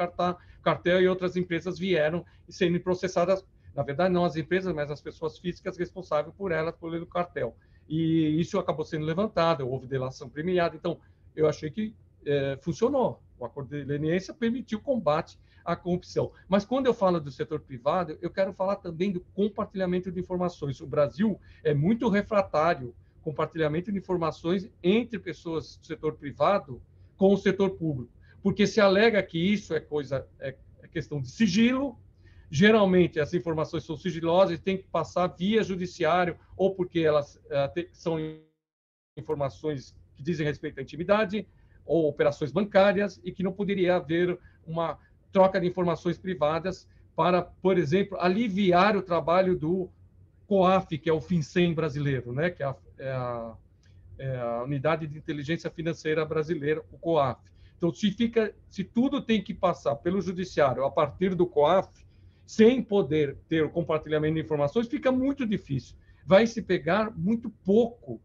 cartel e outras empresas vieram sendo processadas. Na verdade, não as empresas, mas as pessoas físicas responsáveis por elas, pelo cartel. E isso acabou sendo levantado, houve delação premiada. Então, eu achei que funcionou. O acordo de leniência permitiu o combate à corrupção. Mas quando eu falo do setor privado, eu quero falar também do compartilhamento de informações. O Brasil é muito refratário ao compartilhamento de informações entre pessoas do setor privado com o setor público, porque se alega que isso é questão de sigilo. Geralmente, as informações são sigilosas e tem que passar via judiciário, ou porque elas são informações que dizem respeito à intimidade, ou operações bancárias, e que não poderia haver uma troca de informações privadas para, por exemplo, aliviar o trabalho do COAF, que é o FinCEN brasileiro, né? Que é a Unidade de Inteligência Financeira Brasileira, o COAF. Então, se tudo tem que passar pelo judiciário a partir do COAF, sem poder ter o compartilhamento de informações, fica muito difícil. Vai se pegar muito pouco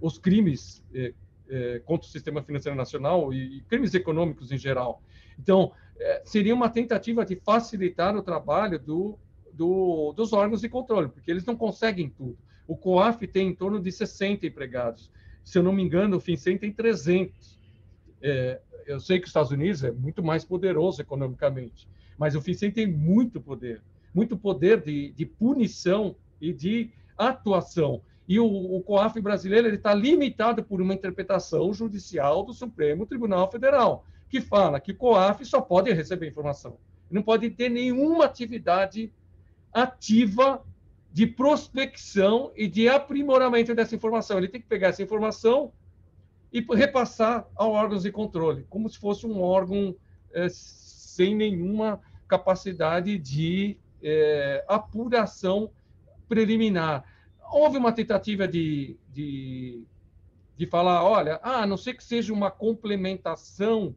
os crimes contra o sistema financeiro nacional e crimes econômicos em geral. Então, seria uma tentativa de facilitar o trabalho dos órgãos de controle, porque eles não conseguem tudo. O COAF tem em torno de 60 empregados. Se eu não me engano, o FinCEN tem 300. Eu sei que os Estados Unidos é muito mais poderoso economicamente, mas o FinCEN tem muito poder de punição e de atuação. E o COAF brasileiro está limitado por uma interpretação judicial do Supremo Tribunal Federal, que fala que o COAF só pode receber informação. Não pode ter nenhuma atividade ativa de prospecção e de aprimoramento dessa informação. Ele tem que pegar essa informação e repassar a órgãos de controle, como se fosse um órgão sem nenhuma capacidade de apuração preliminar. Houve uma tentativa de falar, olha, a não ser que seja uma complementação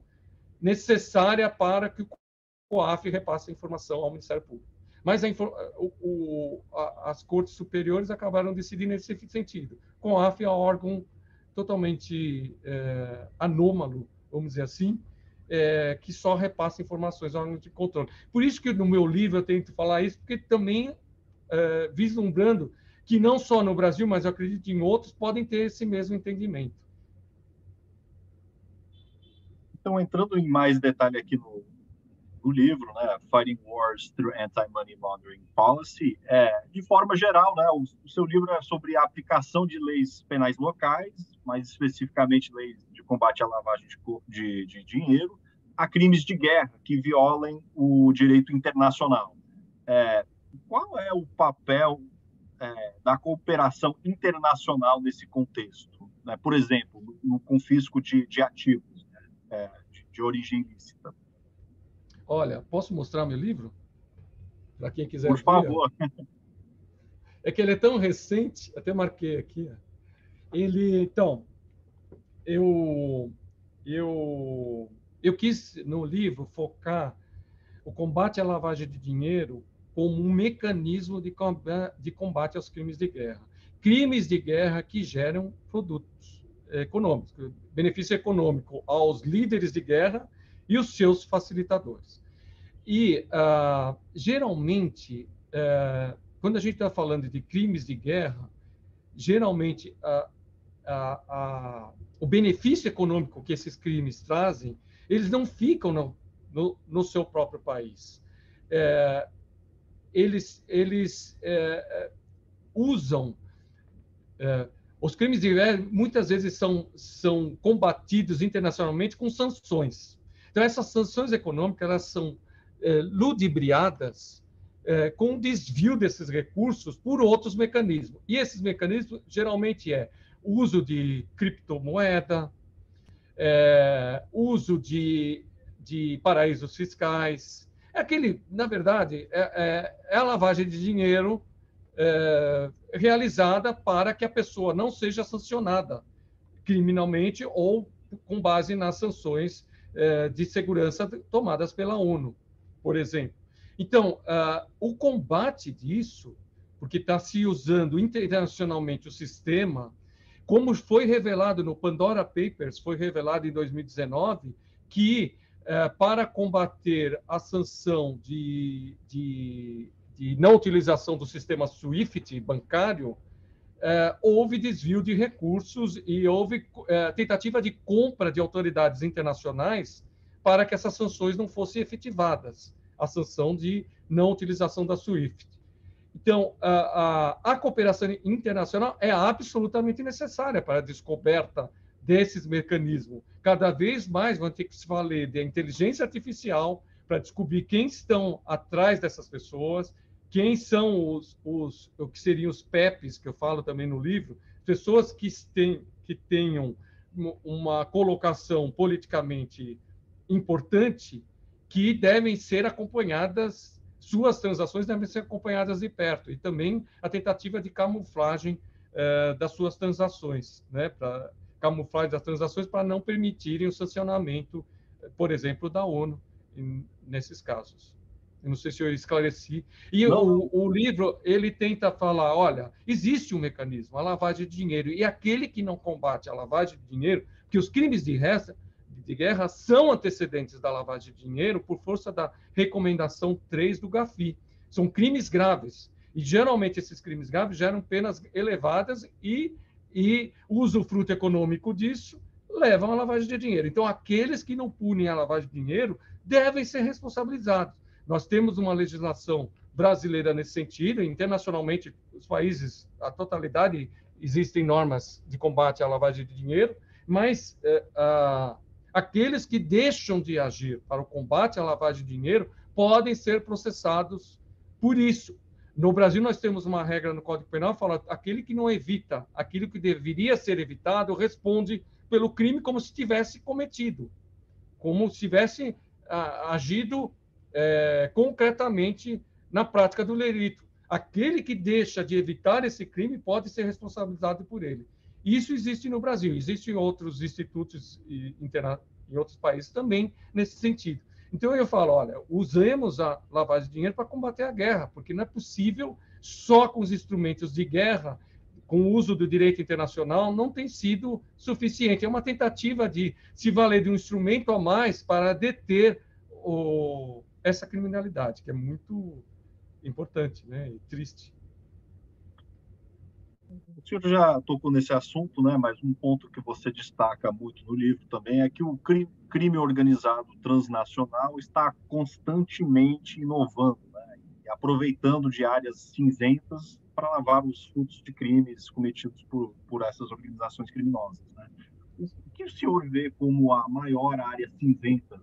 necessária para que o COAF repasse a informação ao Ministério Público. Mas as cortes superiores acabaram decidindo nesse sentido. O COAF é um órgão totalmente anômalo, vamos dizer assim, que só repassa informações ao órgão de controle. Por isso que no meu livro eu tento falar isso, porque também vislumbrando que não só no Brasil, mas eu acredito em outros, podem ter esse mesmo entendimento. Então, entrando em mais detalhe aqui no livro, né, Fighting Wars Through Anti-Money Laundering Policy, de forma geral, né, o seu livro é sobre a aplicação de leis penais locais, mais especificamente leis de combate à lavagem de dinheiro, a crimes de guerra que violem o direito internacional. Qual é o papel da cooperação internacional nesse contexto? Né? Por exemplo, no confisco de ativos, né? De origem ilícita. Olha, posso mostrar meu livro? Para quem quiser ver. Por favor. É que ele é tão recente, até marquei aqui. Então, eu quis, no livro, focar o combate à lavagem de dinheiro como um mecanismo de combate aos crimes de guerra. Crimes de guerra que geram produtos econômicos, benefício econômico aos líderes de guerra e os seus facilitadores. E, geralmente, quando a gente está falando de crimes de guerra, geralmente o benefício econômico que esses crimes trazem, eles não ficam no seu próprio país. Eles usam... os crimes de guerra, muitas vezes, são combatidos internacionalmente com sanções. Então, essas sanções econômicas, elas são ludibriadas com o desvio desses recursos por outros mecanismos. E esses mecanismos, geralmente, o uso de criptomoeda, uso de paraísos fiscais. Na verdade, é a lavagem de dinheiro realizada para que a pessoa não seja sancionada criminalmente ou com base nas sanções de segurança tomadas pela ONU, por exemplo. Então, o combate disso, porque está se usando internacionalmente o sistema, como foi revelado no Pandora Papers, foi revelado em 2019, que para combater a sanção de não utilização do sistema SWIFT bancário, houve desvio de recursos e houve tentativa de compra de autoridades internacionais para que essas sanções não fossem efetivadas, a sanção de não utilização da SWIFT. Então, a cooperação internacional é absolutamente necessária para a descoberta desses mecanismos. Cada vez mais vão ter que se valer da inteligência artificial para descobrir quem estão atrás dessas pessoas, quem são o que seriam os PEPs, que eu falo também no livro, pessoas que tenham uma colocação politicamente importante, que devem ser acompanhadas, suas transações devem ser acompanhadas de perto, e também a tentativa de camuflagem das suas transações, né, para camuflagem das transações para não permitirem o sancionamento, por exemplo, da ONU nesses casos. Eu não sei se eu esclareci. E o livro, ele tenta falar, olha, existe um mecanismo, a lavagem de dinheiro, e aquele que não combate a lavagem de dinheiro, que os crimes de guerra são antecedentes da lavagem de dinheiro por força da recomendação 3 do GAFI. São crimes graves. E, geralmente, esses crimes graves geram penas elevadas e o usufruto econômico disso levam à lavagem de dinheiro. Então, aqueles que não punem a lavagem de dinheiro devem ser responsabilizados. Nós temos uma legislação brasileira nesse sentido, internacionalmente, os países, a totalidade, existem normas de combate à lavagem de dinheiro, mas aqueles que deixam de agir para o combate à lavagem de dinheiro podem ser processados por isso. No Brasil, nós temos uma regra no Código Penal que fala aquele que não evita aquilo que deveria ser evitado responde pelo crime como se tivesse cometido, como se tivesse agido concretamente na prática do delito. Aquele que deixa de evitar esse crime pode ser responsabilizado por ele. Isso existe no Brasil, existe em outros institutos em outros países também nesse sentido. Então eu falo, olha, usemos a lavagem de dinheiro para combater a guerra, porque não é possível só com os instrumentos de guerra, com o uso do direito internacional, não tem sido suficiente. É uma tentativa de se valer de um instrumento a mais para deter essa criminalidade, que é muito importante, né, e triste. O senhor já tocou nesse assunto, né? Mas um ponto que você destaca muito no livro também é que o crime organizado transnacional está constantemente inovando, né? E aproveitando de áreas cinzentas para lavar os frutos de crimes cometidos por essas organizações criminosas, né? O que o senhor vê como a maior área cinzenta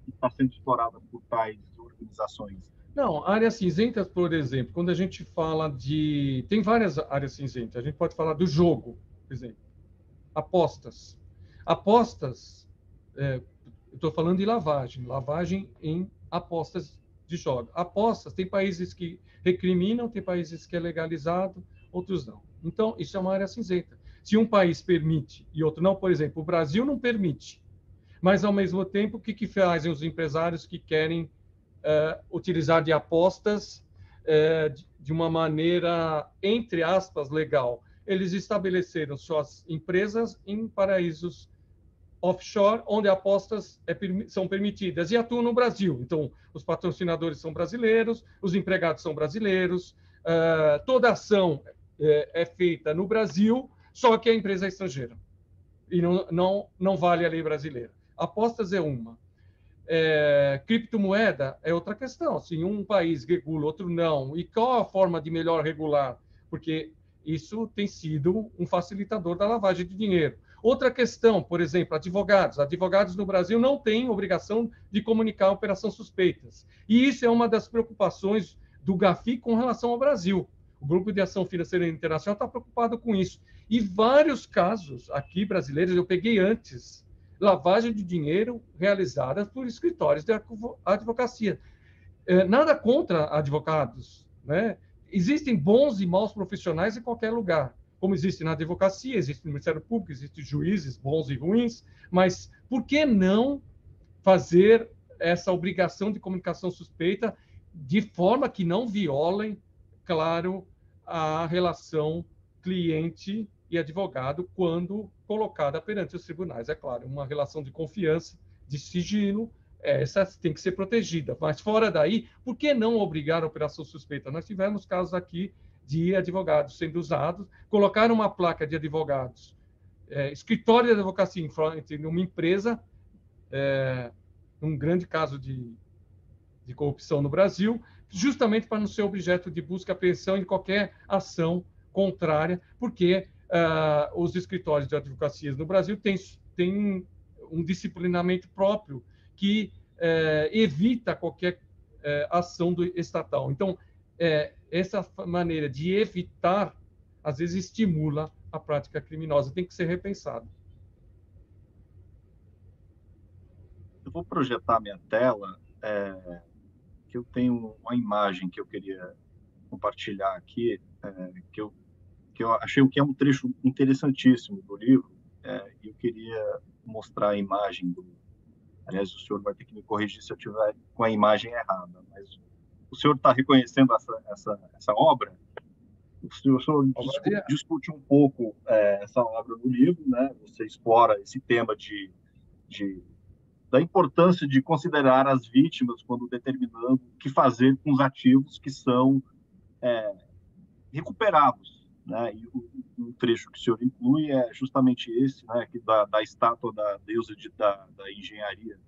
que está sendo explorada por tais organizações? Não, áreas cinzentas, por exemplo, quando a gente fala de... Tem várias áreas cinzentas. A gente pode falar do jogo, por exemplo. Apostas. Apostas, eu estou falando de lavagem. Lavagem em apostas de jogos. Apostas, tem países que recriminam, tem países que é legalizado, outros não. Então, isso é uma área cinzenta. Se um país permite e outro não, por exemplo, o Brasil não permite. Mas, ao mesmo tempo, o que fazem os empresários que querem utilizar de apostas de uma maneira, entre aspas, legal? Eles estabeleceram suas empresas em paraísos offshore, onde apostas são permitidas, e atuam no Brasil. Então, os patrocinadores são brasileiros, os empregados são brasileiros, toda ação é feita no Brasil, só que a empresa é estrangeira. E não vale a lei brasileira. Apostas é uma. Criptomoeda é outra questão. Se um país regula, outro não. E qual a forma de melhor regular? Porque isso tem sido um facilitador da lavagem de dinheiro. Outra questão, por exemplo, advogados. Advogados no Brasil não têm obrigação de comunicar operações suspeitas. E isso é uma das preocupações do GAFI com relação ao Brasil. O Grupo de Ação Financeira Internacional está preocupado com isso. E vários casos aqui brasileiros, eu peguei antes, lavagem de dinheiro realizada por escritórios de advocacia. Nada contra advogados, né? Existem bons e maus profissionais em qualquer lugar, como existe na advocacia, existe no Ministério Público, existem juízes bons e ruins, mas por que não fazer essa obrigação de comunicação suspeita de forma que não violem, claro, a relação cliente e advogado quando colocada perante os tribunais. É claro, uma relação de confiança, de sigilo, essa tem que ser protegida. Mas fora daí, por que não obrigar a operação suspeita? Nós tivemos casos aqui de advogados sendo usados, colocaram uma placa de advogados, escritório de advocacia em frente de uma empresa, um grande caso de corrupção no Brasil, justamente para não ser objeto de busca e apreensão em qualquer ação contrária, porque os escritórios de advocacia no Brasil têm um disciplinamento próprio que evita qualquer ação estatal. Então, essa maneira de evitar, às vezes, estimula a prática criminosa. Tem que ser repensado. Eu vou projetar minha tela, que eu tenho uma imagem que eu queria compartilhar aqui, que eu achei que é um trecho interessantíssimo do livro, e eu queria mostrar a imagem aliás, o senhor vai ter que me corrigir se eu estiver com a imagem errada, mas o senhor está reconhecendo essa obra? O senhor discute um pouco essa obra no livro, né? Você explora esse tema da importância de considerar as vítimas quando determinando o que fazer com os ativos que são recuperados, né? E o trecho que o senhor inclui é justamente esse, né? Que da estátua da deusa da engenharia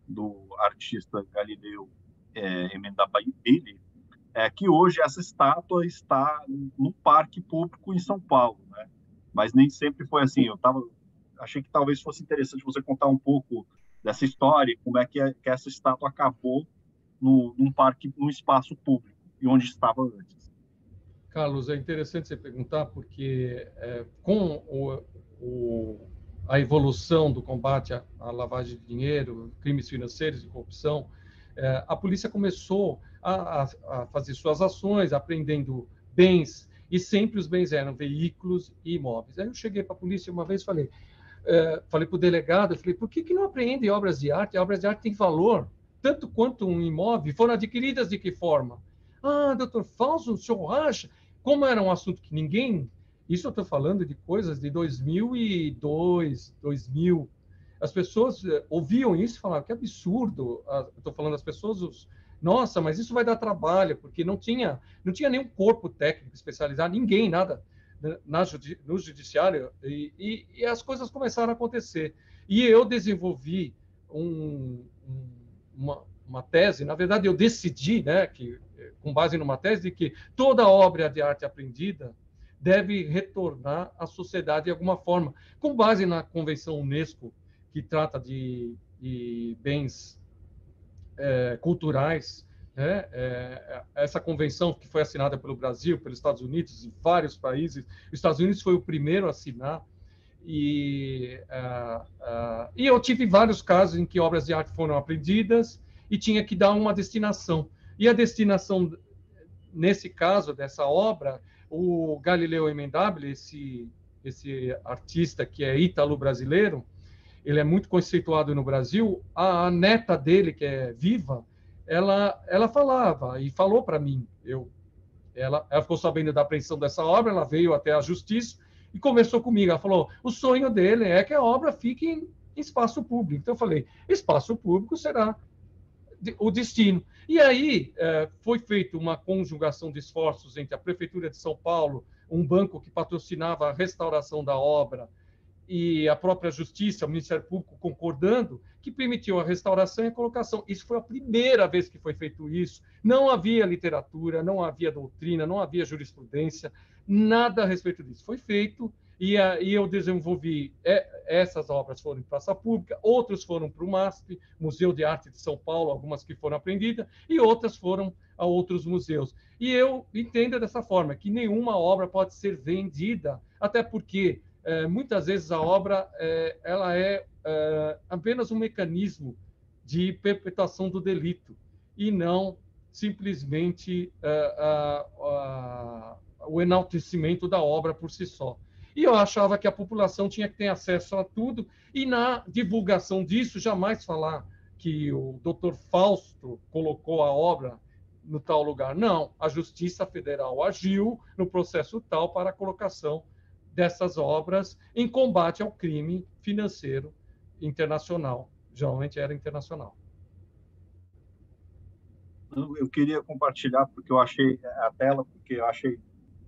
do artista Galileu Emendabaili, que hoje essa estátua está no parque público em São Paulo, né? Mas nem sempre foi assim. Achei que talvez fosse interessante você contar um pouco dessa história, como é que essa estátua acabou num parque, num espaço público, e onde estava antes. Carlos, é interessante você perguntar, porque com a evolução do combate à lavagem de dinheiro, crimes financeiros e corrupção, A polícia começou a fazer suas ações, apreendendo bens, e sempre os bens eram veículos e imóveis. Aí eu cheguei para a polícia uma vez e falei para o delegado, eu falei, por que não apreendem obras de arte? A obra de arte tem valor, tanto quanto um imóvel. Foram adquiridas de que forma? Ah, doutor Fausto, o senhor acha? Como era um assunto que ninguém... Isso eu estou falando de coisas de 2002, 2000. As pessoas ouviam isso e falavam, que absurdo. Estou falando das pessoas... Nossa, mas isso vai dar trabalho, porque não tinha nenhum corpo técnico especializado, ninguém, nada, no judiciário, e as coisas começaram a acontecer. E eu desenvolvi uma tese, na verdade, eu decidi, né, com base numa tese, de que toda obra de arte apreendida deve retornar à sociedade de alguma forma, com base na Convenção Unesco, que trata de bens culturais, né? Essa convenção que foi assinada pelo Brasil, pelos Estados Unidos e vários países. Os Estados Unidos foi o primeiro a assinar, e eu tive vários casos em que obras de arte foram apreendidas e tinha que dar uma destinação. E a destinação, nesse caso dessa obra, o Galileu Emendabile, esse artista que é ítalo-brasileiro, ele é muito conceituado no Brasil. A neta dele, que é viva, ela falava e falou para mim. Ela ficou sabendo da apreensão dessa obra, ela veio até a justiça e conversou comigo. Ela falou: o sonho dele é que a obra fique em espaço público. Então eu falei: espaço público será o destino. E aí foi feita uma conjugação de esforços entre a Prefeitura de São Paulo, um banco que patrocinava a restauração da obra, e a própria Justiça, o Ministério Público concordando, que permitiu a restauração e a colocação. Isso foi a primeira vez que foi feito isso. Não havia literatura, não havia doutrina, não havia jurisprudência, nada a respeito disso. Foi feito, e eu desenvolvi. Essas obras foram em praça pública, outras foram para o MASP, Museu de Arte de São Paulo, algumas que foram apreendidas, e outras foram a outros museus. E eu entendo dessa forma, que nenhuma obra pode ser vendida, até porque muitas vezes a obra ela é apenas um mecanismo de perpetuação do delito e não simplesmente o enaltecimento da obra por si só. E eu achava que a população tinha que ter acesso a tudo, e na divulgação disso, jamais falar que o doutor Fausto colocou a obra no tal lugar. Não, a Justiça Federal agiu no processo tal para a colocação dessas obras em combate ao crime financeiro internacional. Geralmente era internacional. Eu queria compartilhar porque eu achei a tela, porque eu achei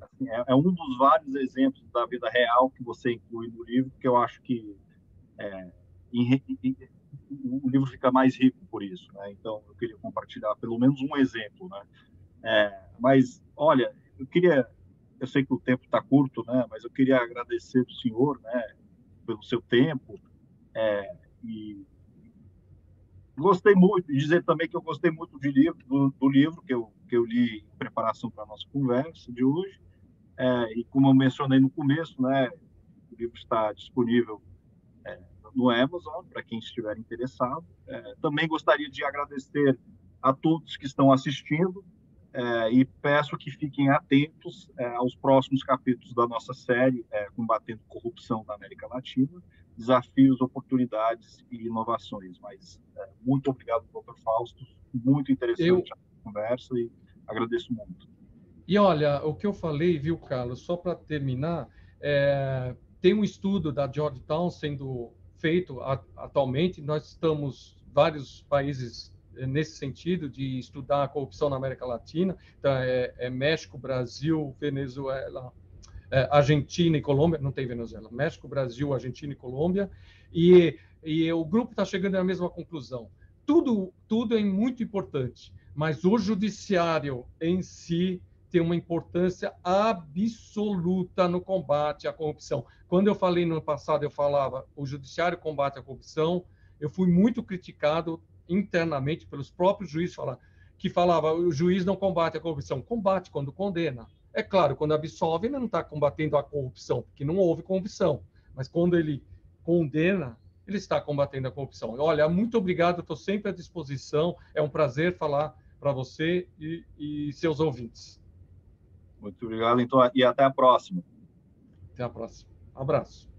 assim, um dos vários exemplos da vida real que você inclui no livro, que eu acho que o livro fica mais rico por isso, né? Então eu queria compartilhar pelo menos um exemplo, né? Mas olha, eu sei que o tempo está curto, né? Mas eu queria agradecer ao senhor, né, pelo seu tempo, e gostei muito, e dizer também que eu gostei muito do livro que eu li em preparação para a nossa conversa de hoje, e como eu mencionei no começo, né, o livro está disponível no Amazon, para quem estiver interessado. Também gostaria de agradecer a todos que estão assistindo, e peço que fiquem atentos aos próximos capítulos da nossa série, Combatendo Corrupção na América Latina, Desafios, Oportunidades e Inovações. Mas muito obrigado, doutor Fausto, muito interessante a conversa, e agradeço muito. E olha, o que eu falei, viu, Carlos, só para terminar, tem um estudo da Georgetown sendo feito atualmente. Nós estamos, vários países nesse sentido, de estudar a corrupção na América Latina. Então, México, Brasil, Venezuela, Argentina e Colômbia. Não tem Venezuela. México, Brasil, Argentina e Colômbia. E o grupo está chegando à mesma conclusão. Tudo é muito importante, mas o judiciário em si tem uma importância absoluta no combate à corrupção. Quando eu falei no passado, eu falava o judiciário combate a corrupção, eu fui muito criticado internamente pelos próprios juízes, que falava o juiz não combate a corrupção. Combate quando condena. É claro, quando absolve, ele não está combatendo a corrupção, porque não houve corrupção. Mas quando ele condena, ele está combatendo a corrupção. Olha, muito obrigado, estou sempre à disposição. É um prazer falar para você e seus ouvintes. Muito obrigado, então, e até a próxima. Até a próxima. Abraço.